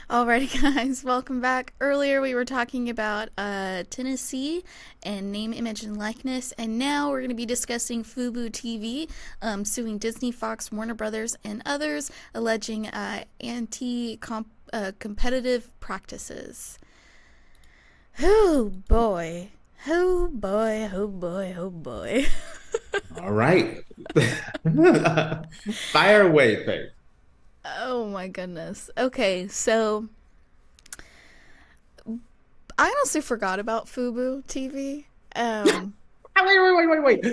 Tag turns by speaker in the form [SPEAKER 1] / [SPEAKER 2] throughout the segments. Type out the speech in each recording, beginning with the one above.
[SPEAKER 1] Alrighty, guys, welcome back. Earlier, we were talking about Tennessee and name, image, and likeness, and now we're going to be discussing FuboTV suing Disney, Fox, Warner Brothers, and others, alleging anti-competitive practices. Oh boy. Oh boy, oh boy, oh boy.
[SPEAKER 2] All right. Fire away, Faith.
[SPEAKER 1] Oh my goodness. Okay, so I honestly forgot about Fubo TV.
[SPEAKER 2] Wait.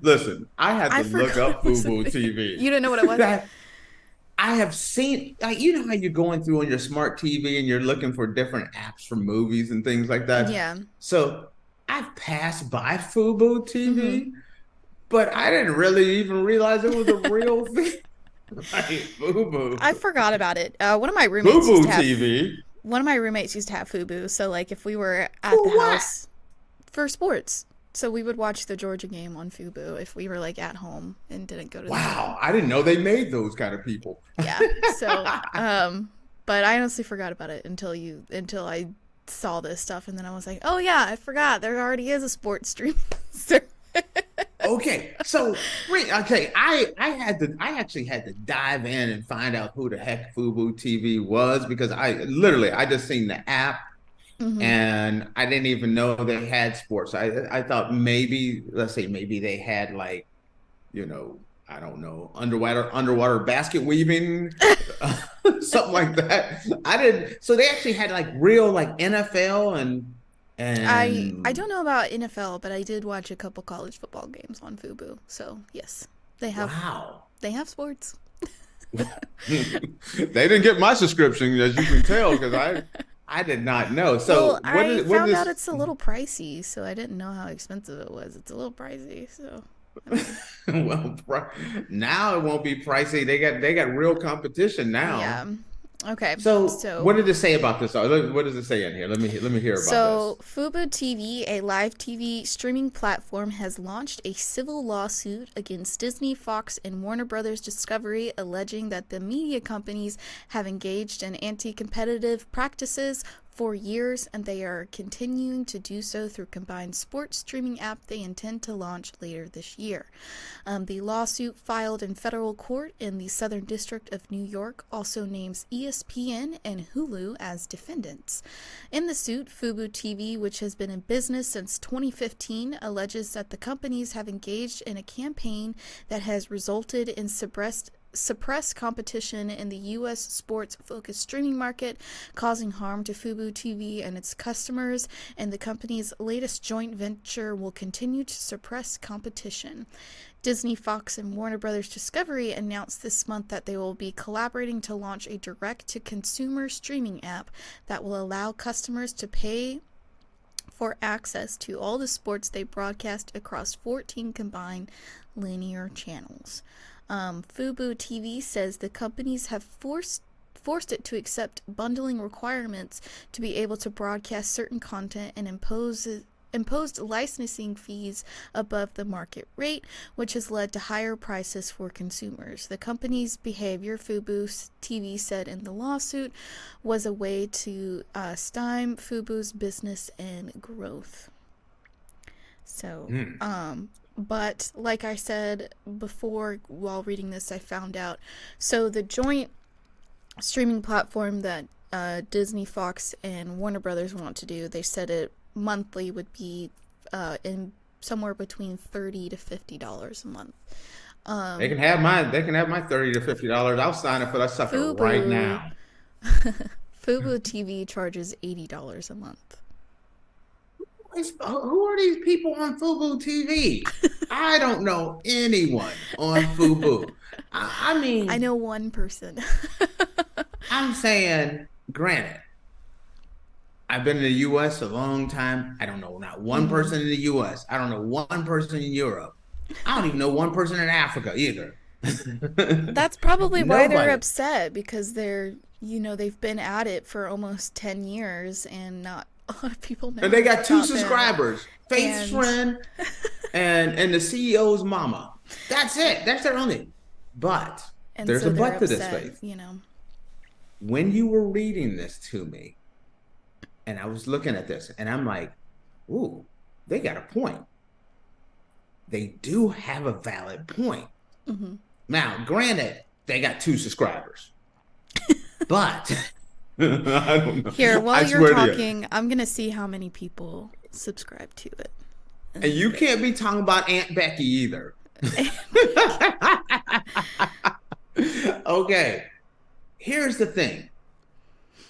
[SPEAKER 2] Listen, I had
[SPEAKER 1] I
[SPEAKER 2] to look
[SPEAKER 1] forgot it
[SPEAKER 2] up
[SPEAKER 1] was a
[SPEAKER 2] Fubo
[SPEAKER 1] thing.
[SPEAKER 2] TV.
[SPEAKER 1] You didn't know what it was?
[SPEAKER 2] That I have seen, like, you know how you're going through on your smart TV and you're looking for different apps for movies and things like that.
[SPEAKER 1] Yeah.
[SPEAKER 2] So I've passed by Fubo
[SPEAKER 1] Mm-hmm.
[SPEAKER 2] TV, but I didn't really even realize it was a real thing. Like
[SPEAKER 1] I
[SPEAKER 2] Fubo,
[SPEAKER 1] forgot about it. One of my roommates used
[SPEAKER 2] Fubo
[SPEAKER 1] to have
[SPEAKER 2] TV.
[SPEAKER 1] Fubo. So like if we were at the
[SPEAKER 2] For what?
[SPEAKER 1] house for sports, so we would watch the Georgia game on Fubo if we were like at home and didn't go to the game.
[SPEAKER 2] Wow, I didn't know they made those kind of people.
[SPEAKER 1] Yeah. So but I honestly forgot about it until I saw this stuff, and then I was like, oh yeah, I forgot there already is a sports stream.
[SPEAKER 2] Okay, so wait, okay, I actually had to dive in and find out who the heck Fubu TV was because I just seen the app
[SPEAKER 1] Mm-hmm.
[SPEAKER 2] and I didn't even know they had sports. I thought maybe, let's say maybe they had, like, you know, I don't know, underwater basket weaving, something like that. I didn't. So they actually had like real, like, NFL
[SPEAKER 1] I
[SPEAKER 2] and
[SPEAKER 1] don't know about NFL, but I did watch a couple college football games on Fubo. So yes, they have
[SPEAKER 2] wow.
[SPEAKER 1] they have sports.
[SPEAKER 2] They didn't get my subscription, as you can tell, because I did not know.
[SPEAKER 1] Well,
[SPEAKER 2] So
[SPEAKER 1] I
[SPEAKER 2] what
[SPEAKER 1] found out
[SPEAKER 2] is
[SPEAKER 1] it's a little pricey, so I didn't know how expensive it was. It's a little pricey, so I mean,
[SPEAKER 2] well, now it won't be pricey. They got real competition now.
[SPEAKER 1] yeah. Okay,
[SPEAKER 2] So
[SPEAKER 1] so
[SPEAKER 2] what did it say about this? What does it say in here? Let me hear about
[SPEAKER 1] So,
[SPEAKER 2] this.
[SPEAKER 1] Fubo TV, a live TV streaming platform, has launched a civil lawsuit against Disney, Fox, and Warner Brothers Discovery, alleging that the media companies have engaged in anti competitive practices for years, and they are continuing to do so through combined sports streaming app they intend to launch later this year. The lawsuit filed in federal court in the Southern District of New York also names ESPN and Hulu as defendants. In the suit, Fubo TV, which has been in business since 2015, alleges that the companies have engaged in a campaign that has resulted in suppress competition in the U.S. sports-focused streaming market, causing harm to Fubo TV and its customers, and the company's latest joint venture will continue to suppress competition. Disney, Fox, and Warner Brothers Discovery announced this month that they will be collaborating to launch a direct-to-consumer streaming app that will allow customers to pay for access to all the sports they broadcast across 14 combined linear channels. Fubo TV says the companies have forced it to accept bundling requirements to be able to broadcast certain content and imposed licensing fees above the market rate, which has led to higher prices for consumers. The company's behavior, Fubo TV said in the lawsuit, was a way to stymie Fubo's business and growth. So,
[SPEAKER 2] Hmm.
[SPEAKER 1] but like I said before, while reading this, I found out. So the joint streaming platform that Disney, Fox, and Warner Brothers want to do, they said it monthly would be in somewhere between $30 to $50 a month.
[SPEAKER 2] They
[SPEAKER 1] Um,
[SPEAKER 2] can have mine. They can have my $30 to $50. I'll sign up for that sucker right
[SPEAKER 1] Fubo
[SPEAKER 2] now.
[SPEAKER 1] Fubo TV charges $80 a month.
[SPEAKER 2] Who are these people on Fubu TV? I don't know anyone on Fubu. I
[SPEAKER 1] I
[SPEAKER 2] mean,
[SPEAKER 1] know one person.
[SPEAKER 2] I'm saying, granted, I've been in the US a long time. I don't know not one
[SPEAKER 1] Mm-hmm.
[SPEAKER 2] person in the US. I don't know one person in Europe. I don't even know one person in Africa either.
[SPEAKER 1] That's probably why they're
[SPEAKER 2] Nobody.
[SPEAKER 1] upset, because they've been at it for almost 10 years and not a lot of people
[SPEAKER 2] And
[SPEAKER 1] know
[SPEAKER 2] they got two
[SPEAKER 1] about them.
[SPEAKER 2] subscribers, Faith's
[SPEAKER 1] And
[SPEAKER 2] friend and the CEO's mama. That's it. That's their only. But
[SPEAKER 1] and
[SPEAKER 2] there's
[SPEAKER 1] so
[SPEAKER 2] a
[SPEAKER 1] they're
[SPEAKER 2] but to this,
[SPEAKER 1] upset,
[SPEAKER 2] Faith. when you were reading this to me, and I was looking at this, and I'm like, ooh, they got a point. They do have a valid point.
[SPEAKER 1] Mm-hmm.
[SPEAKER 2] Now, granted, they got 2 subscribers, but I don't know.
[SPEAKER 1] Here, while
[SPEAKER 2] I
[SPEAKER 1] you're
[SPEAKER 2] swear to you.
[SPEAKER 1] talking, I'm gonna see how many people subscribe to it.
[SPEAKER 2] And you can't be talking about Aunt Becky either. Okay, here's the thing.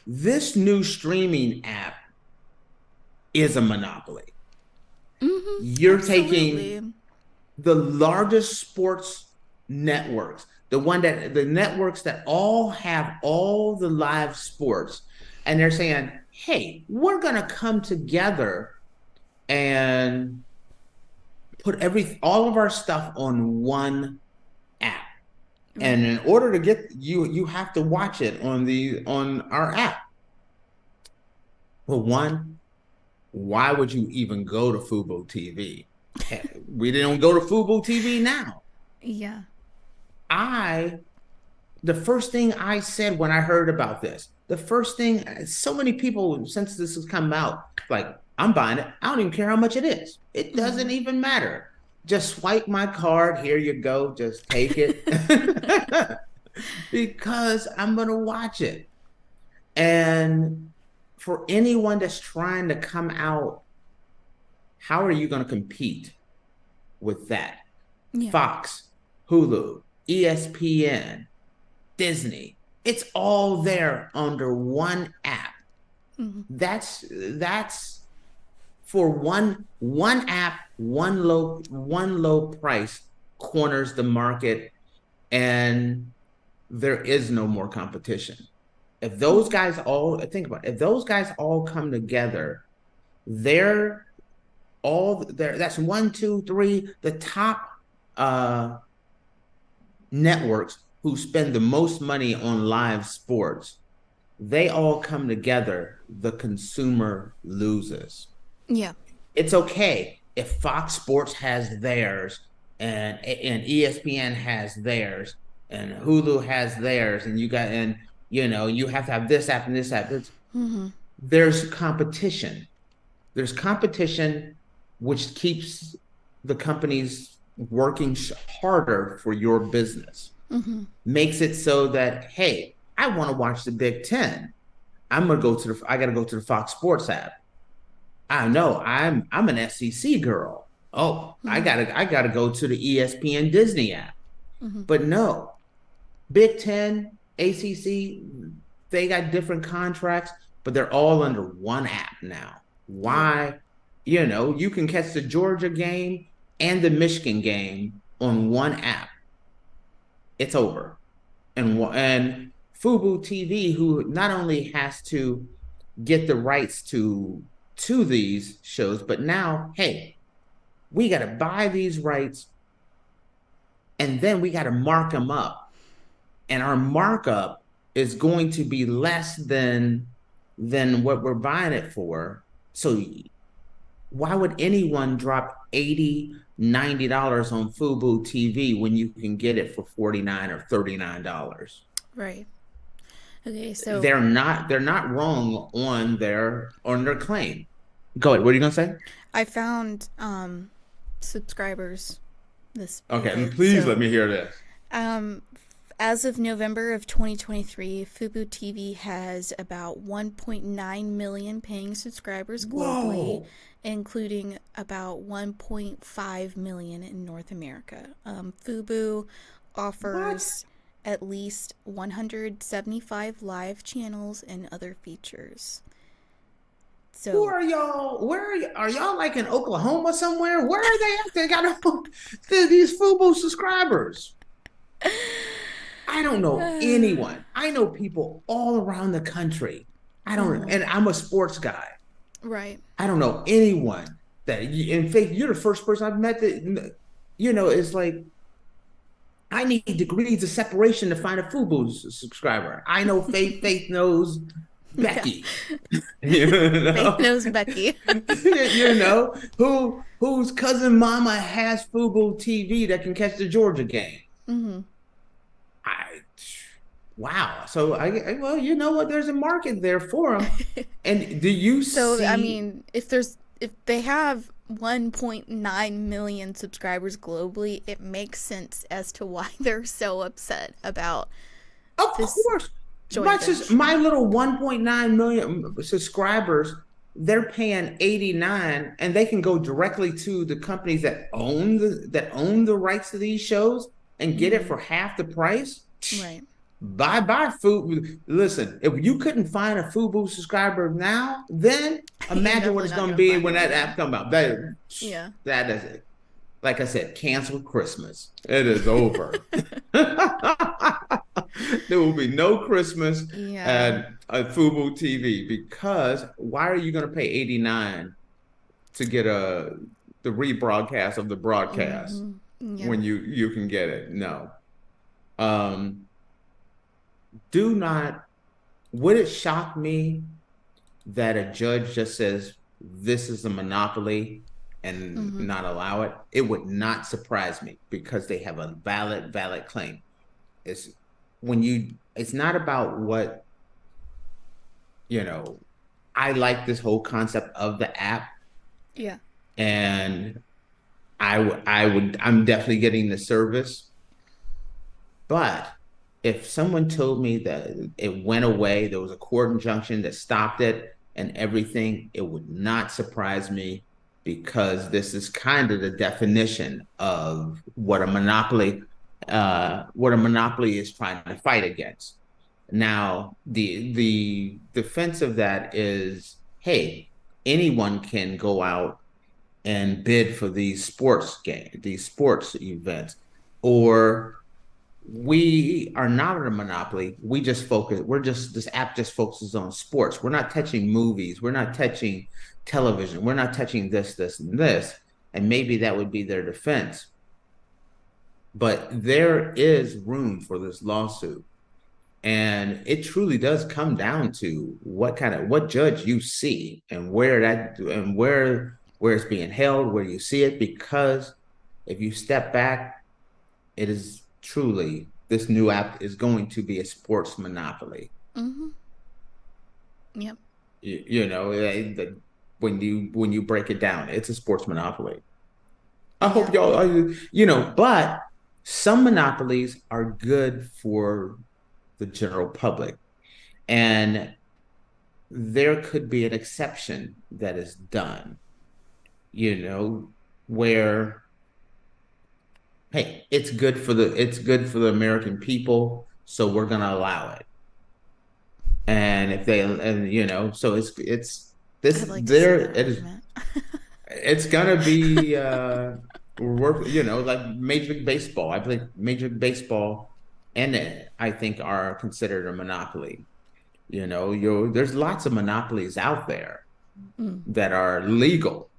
[SPEAKER 2] This new streaming app is a monopoly.
[SPEAKER 1] Mm-hmm.
[SPEAKER 2] You're
[SPEAKER 1] Absolutely.
[SPEAKER 2] taking the largest sports networks, the networks that all have all the live sports, and they're saying, hey, we're going to come together and put all of our stuff on one app. And in order to get you have to watch it on our app. Well, one, why would you even go to FuboTV? We don't go to FuboTV now.
[SPEAKER 1] Yeah.
[SPEAKER 2] The first thing I said when I heard about this, the first thing, so many people since this has come out, like, I'm buying it. I don't even care how much it is. It doesn't even matter. Just swipe my card. Here you go. Just take it. Because I'm going to watch it. And for anyone that's trying to come out, how are you going to compete with that? Yeah. Fox, Hulu, ESPN, Disney, it's all there under one app. Mm-hmm. That's for one app, one low price corners the market, and there is no more competition. If those guys all if those guys all come together, that's 1, 2, 3, the top networks who spend the most money on live sports, they all come together, the consumer loses.
[SPEAKER 1] Yeah.
[SPEAKER 2] It's okay if Fox Sports has theirs and ESPN has theirs and Hulu has theirs, and you have to have this app and this app. There's competition. There's competition, which keeps the companies working harder for your business. Mm-hmm. Makes it so that, hey, I want to watch the Big Ten. I got to go to the Fox Sports app. I know I'm an SEC girl. Oh, mm-hmm. I gotta go to the ESPN Disney app. Mm-hmm. But no, Big Ten, ACC, they got different contracts, but they're all under one app now. Why? You can catch the Georgia game and the Michigan game on one app. It's over. And FuboTV, who not only has to get the rights to these shows, but now, hey, we got to buy these rights, and then we got to mark them up. And our markup is going to be less than what we're buying it for. So why would anyone drop $80, $90 on FuboTV when you can get it for $49 or $39? Right. Okay, so they're not wrong on their claim. Go ahead. What are you gonna say?
[SPEAKER 1] I found subscribers this.
[SPEAKER 2] Okay, and please let me hear this.
[SPEAKER 1] As of November of 2023, FuboTV has about 1.9 million paying subscribers globally. Whoa. Including about 1.5 million in North America. Fubo offers at least 175 live channels and other features. So,
[SPEAKER 2] who are y'all? Are y'all like in Oklahoma somewhere? Where are they at? They got these Fubo subscribers. I don't know anyone. I know people all around the country. And I'm a sports guy.
[SPEAKER 1] Right.
[SPEAKER 2] I don't know anyone that, in fact, you're the first person I've met that, it's like, I need degrees of separation to find a Fubo subscriber. I know Faith knows Becky.
[SPEAKER 1] Faith knows Becky.
[SPEAKER 2] Whose cousin mama has FuboTV that can catch the Georgia game. Mm-hmm. wow. So well, you know what? There's a market there for them. And do you
[SPEAKER 1] So, I
[SPEAKER 2] see?
[SPEAKER 1] mean, if they have 1.9 million subscribers globally, it makes sense as to why they're so upset about
[SPEAKER 2] Of
[SPEAKER 1] this
[SPEAKER 2] course,
[SPEAKER 1] joint
[SPEAKER 2] my
[SPEAKER 1] venture.
[SPEAKER 2] little 1.9 million subscribers, they're paying 89, and they can go directly to the companies that own the rights to these shows and get it
[SPEAKER 1] Mm-hmm.
[SPEAKER 2] for half the price.
[SPEAKER 1] Right.
[SPEAKER 2] Bye bye, Fubu. Listen, if you couldn't find a Fubu subscriber now, then
[SPEAKER 1] You're
[SPEAKER 2] imagine what
[SPEAKER 1] definitely
[SPEAKER 2] it's
[SPEAKER 1] not
[SPEAKER 2] going to
[SPEAKER 1] gonna
[SPEAKER 2] be
[SPEAKER 1] find
[SPEAKER 2] when
[SPEAKER 1] one
[SPEAKER 2] that
[SPEAKER 1] now.
[SPEAKER 2] app come out.
[SPEAKER 1] Yeah.
[SPEAKER 2] That is it. Like I said, cancel Christmas. It is over. There will be no Christmas
[SPEAKER 1] Yeah.
[SPEAKER 2] at Fubo TV because why are you going to pay 89 to get the rebroadcast of the broadcast
[SPEAKER 1] Mm-hmm. Yeah.
[SPEAKER 2] when you can get it? No. Um, do not. Would it shock me that a judge just says this is a monopoly and
[SPEAKER 1] Mm-hmm.
[SPEAKER 2] not allow it? It would not surprise me because they have a valid claim. It's it's not about what, you know, I like this whole concept of the app,
[SPEAKER 1] Yeah.
[SPEAKER 2] and I'm definitely getting the service. But if someone told me that it went away, there was a court injunction that stopped it and everything, it would not surprise me because this is kind of the definition of what a monopoly is trying to fight against. Now, the defense of that is, hey, anyone can go out and bid for these sports events, or we are not a monopoly. We just focus. We're just this app just focuses on sports. We're not touching movies. We're not touching television. We're not touching this, and this. And maybe that would be their defense. But there is room for this lawsuit. And it truly does come down to what judge you see and where it's being held, where you see it, because if you step back, it is truly this new app is going to be a sports monopoly.
[SPEAKER 1] Mm-hmm. Yep.
[SPEAKER 2] You know, when you break it down, it's a sports monopoly. I hope
[SPEAKER 1] Yeah.
[SPEAKER 2] y'all, you know, but some monopolies are good for the general public. And there could be an exception that is done, you know, where hey, it's good for the American people, so we're gonna allow it. And if they and you know, so it's
[SPEAKER 1] I'd
[SPEAKER 2] this
[SPEAKER 1] like to see
[SPEAKER 2] there
[SPEAKER 1] that
[SPEAKER 2] it is
[SPEAKER 1] argument.
[SPEAKER 2] it's gonna be work, you know, like Major League Baseball. I believe Major League Baseball and it, I think are considered a monopoly. You know, there's lots of monopolies out there
[SPEAKER 1] Mm.
[SPEAKER 2] that are legal.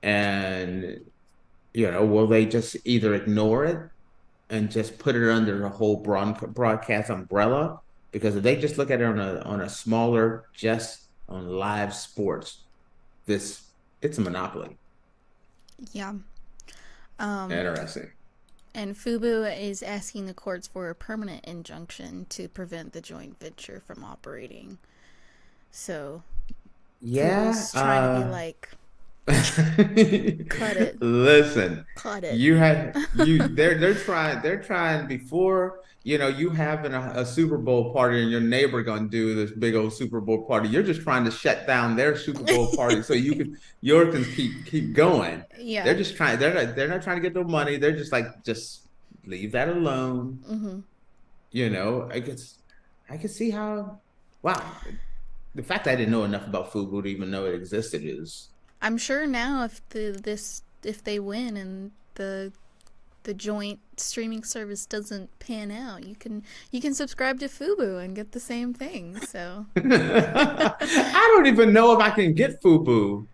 [SPEAKER 2] And, you know, will they just either ignore it and just put it under the whole broadcast umbrella? Because if they just look at it on a smaller, just on live sports, this it's a monopoly.
[SPEAKER 1] Yeah. Um,
[SPEAKER 2] Interesting.
[SPEAKER 1] and Fubu is asking the courts for a permanent injunction to prevent the joint venture from operating. So
[SPEAKER 2] Yeah.
[SPEAKER 1] Fubu's trying to be like, cut it,
[SPEAKER 2] Listen,
[SPEAKER 1] cut it.
[SPEAKER 2] you had you they're trying before, you know, you having a Super Bowl party and your neighbor gonna do this big old Super Bowl party. You're just trying to shut down their Super Bowl party so yours can keep going.
[SPEAKER 1] Yeah.
[SPEAKER 2] They're not trying to get no money. They're just like just leave that alone.
[SPEAKER 1] Mm-hmm.
[SPEAKER 2] You know, I can see how wow. The fact that I didn't know enough about Fubu to even know it existed is
[SPEAKER 1] I'm sure now if they win and the joint streaming service doesn't pan out, you can subscribe to Fubu and get the same thing. So
[SPEAKER 2] I don't even know if I can get Fubu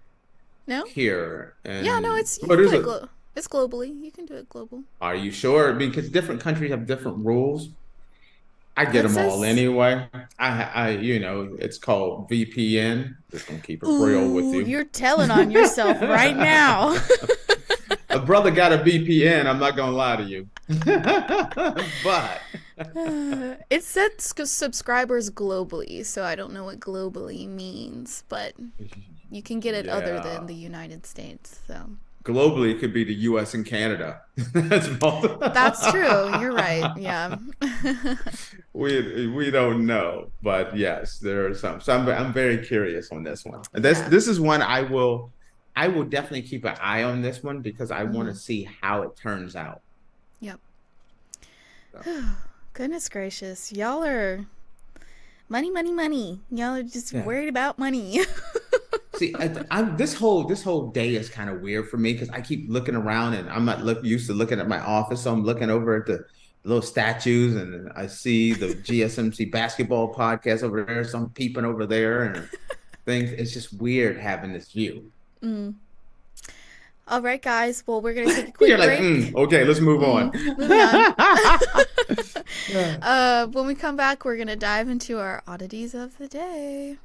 [SPEAKER 1] no,
[SPEAKER 2] here.
[SPEAKER 1] yeah, no,
[SPEAKER 2] And
[SPEAKER 1] it's you
[SPEAKER 2] what
[SPEAKER 1] can
[SPEAKER 2] is
[SPEAKER 1] do it
[SPEAKER 2] it?
[SPEAKER 1] it's globally. You can do it global.
[SPEAKER 2] Are you sure? Because different countries have different rules. I get
[SPEAKER 1] It
[SPEAKER 2] them all
[SPEAKER 1] says,
[SPEAKER 2] anyway. You know, it's called VPN. Just gonna keep it real with
[SPEAKER 1] ooh,
[SPEAKER 2] you.
[SPEAKER 1] you're telling on yourself right now.
[SPEAKER 2] A brother got a VPN. I'm not gonna lie to you, but
[SPEAKER 1] It said subscribers globally, so I don't know what globally means, but you can get it other
[SPEAKER 2] Yeah.
[SPEAKER 1] than the United States. So
[SPEAKER 2] Globally, it could be the U.S. and Canada. That's
[SPEAKER 1] that's true. You're right. Yeah.
[SPEAKER 2] we don't know, but yes, there are some. So I'm very curious on this one. And
[SPEAKER 1] Yeah.
[SPEAKER 2] this is one I will definitely keep an eye on this one because I want to
[SPEAKER 1] Hmm.
[SPEAKER 2] see how it turns out.
[SPEAKER 1] Yep.
[SPEAKER 2] So.
[SPEAKER 1] Goodness gracious. Y'all are money, money, money. Y'all are just
[SPEAKER 2] Yeah.
[SPEAKER 1] worried about money.
[SPEAKER 2] See, this whole day is kind of weird for me because I keep looking around and I'm not used to looking at my office, so I'm looking over at the little statues and I see the GSMC basketball podcast over there, so I'm peeping over there and things. It's just weird having this view.
[SPEAKER 1] Mm. All right, guys. Well, we're going to take a
[SPEAKER 2] You're
[SPEAKER 1] quick
[SPEAKER 2] like,
[SPEAKER 1] break.
[SPEAKER 2] okay, let's move on.
[SPEAKER 1] Moving on.
[SPEAKER 2] Yeah.
[SPEAKER 1] When we come back, we're going to dive into our oddities of the day.